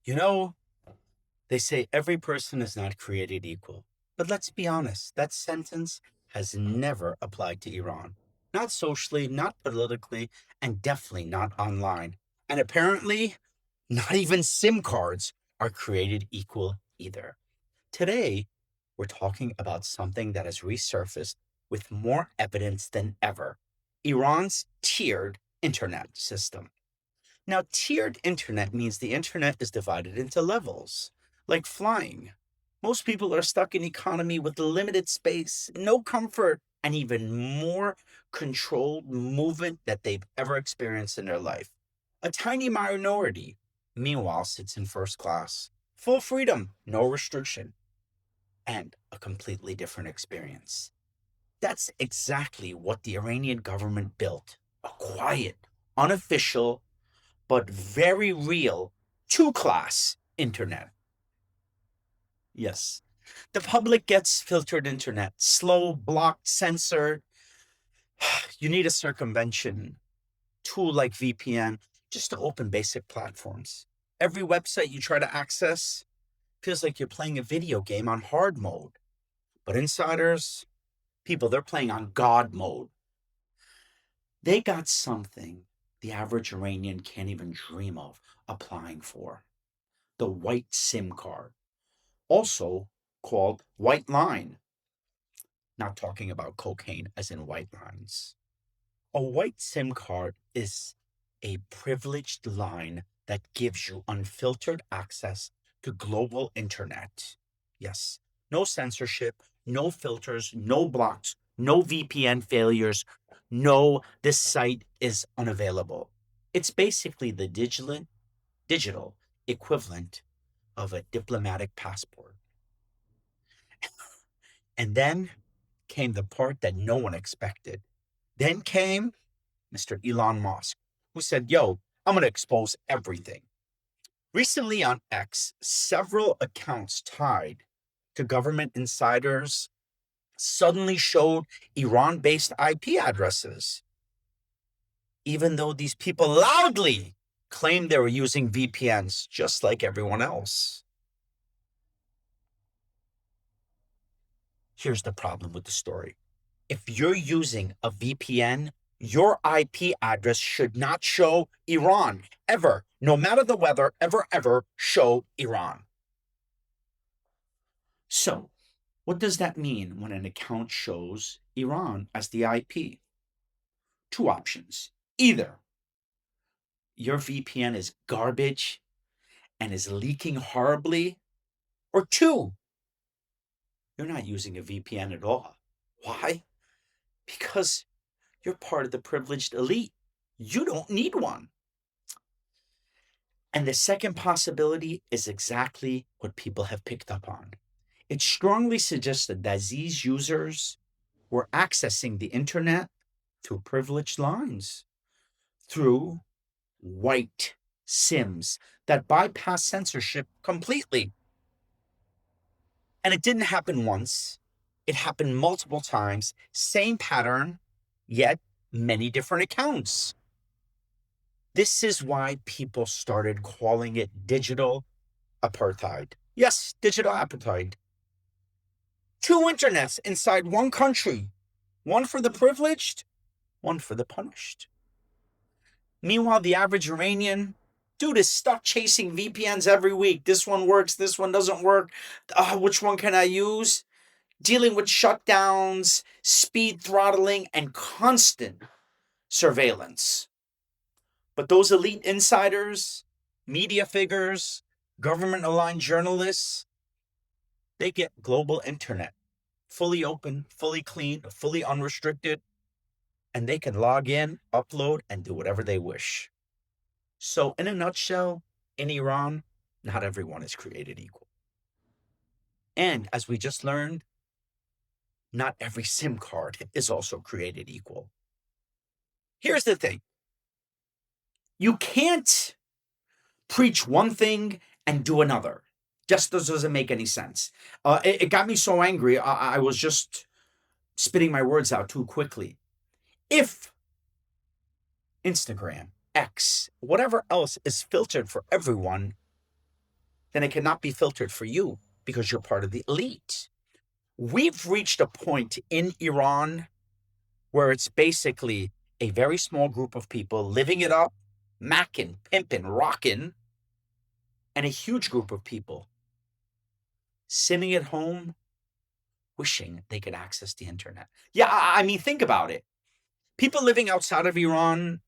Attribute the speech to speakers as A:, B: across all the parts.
A: You know, they say every person is not created equal. But let's be honest, that sentence has never applied to Iran. Not socially, not politically, and definitely not online. And apparently, not even SIM cards are created equal either. Today, we're talking about something that has resurfaced with more evidence than ever: Iran's tiered internet system. Now, tiered internet means the internet is divided into levels, like flying. Most people are stuck in economy with limited space, no comfort, and even more controlled movement that they've ever experienced in their life. A tiny minority, meanwhile, sits in first class. Full freedom, no restriction, and a completely different experience. That's exactly what the Iranian government built: a quiet, unofficial, but very real two-class internet. Yes. The public gets filtered internet, slow, blocked, censored. You need a circumvention tool like VPN just to open basic platforms. Every website you try to access feels like you're playing a video game on hard mode. But insiders, people, they're playing on God mode. They got something the average Iranian can't even dream of applying for: the white SIM card, also called white line. Not talking about cocaine as in white lines. A white SIM card is a privileged line that gives you unfiltered access to global internet. Yes, no censorship, no filters, no blocks, no VPN failures, no, this site is unavailable. It's basically the digital equivalent of a diplomatic passport. And then came the part that no one expected. Then came Mr. Elon Musk, who said, Yo, I'm going to expose everything. Recently on X, several accounts tied to government insiders suddenly showed Iran based IP addresses, even though these people loudly claimed they were using VPNs just like everyone else. Here's the problem with the story: if you're using a VPN, your IP address should not show Iran ever, no matter the weather, ever show Iran. So, what does that mean when an account shows Iran as the IP? Two options. Either your VPN is garbage and is leaking horribly, or two, you're not using a VPN at all. Why? Because you're part of the privileged elite. You don't need one. And the second possibility is exactly what people have picked up on. It strongly suggested that these users were accessing the internet through privileged lines, through white SIMs that bypass censorship completely. And it didn't happen once, it happened multiple times, same pattern, yet many different accounts. This is why people started calling it digital apartheid. Yes, digital apartheid. Two internets inside one country, one for the privileged, one for the punished. Meanwhile, the average Iranian dude is stuck chasing VPNs every week. This one works, this one doesn't work. Which one can I use? Dealing with shutdowns, speed throttling, and constant surveillance. But those elite insiders, media figures, government aligned journalists, they get global internet, fully open, fully clean, fully unrestricted, and they can log in, upload, and do whatever they wish. So, in a nutshell, in Iran, not everyone is created equal. And as we just learned, not every SIM card is also created equal. Here's the thing: you can't preach one thing and do another. Just doesn't make any sense. It got me so angry, I was just spitting my words out too quickly. If Instagram, X, whatever else is filtered for everyone, then it cannot be filtered for you because you're part of the elite. We've reached a point in Iran where it's basically a very small group of people living it up, macking, pimping, rocking, and a huge group of people sitting at home wishing they could access the internet. Yeah, I mean, think about it. People living outside of Iran,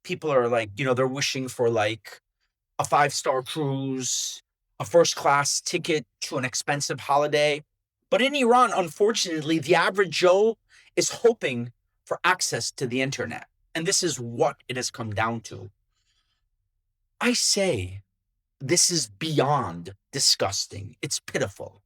A: people are like, they're wishing for like a 5-star cruise, a first class ticket to an expensive holiday. But in Iran, unfortunately, the average Joe is hoping for access to the internet. And this is what it has come down to. I say this is beyond disgusting. It's pitiful.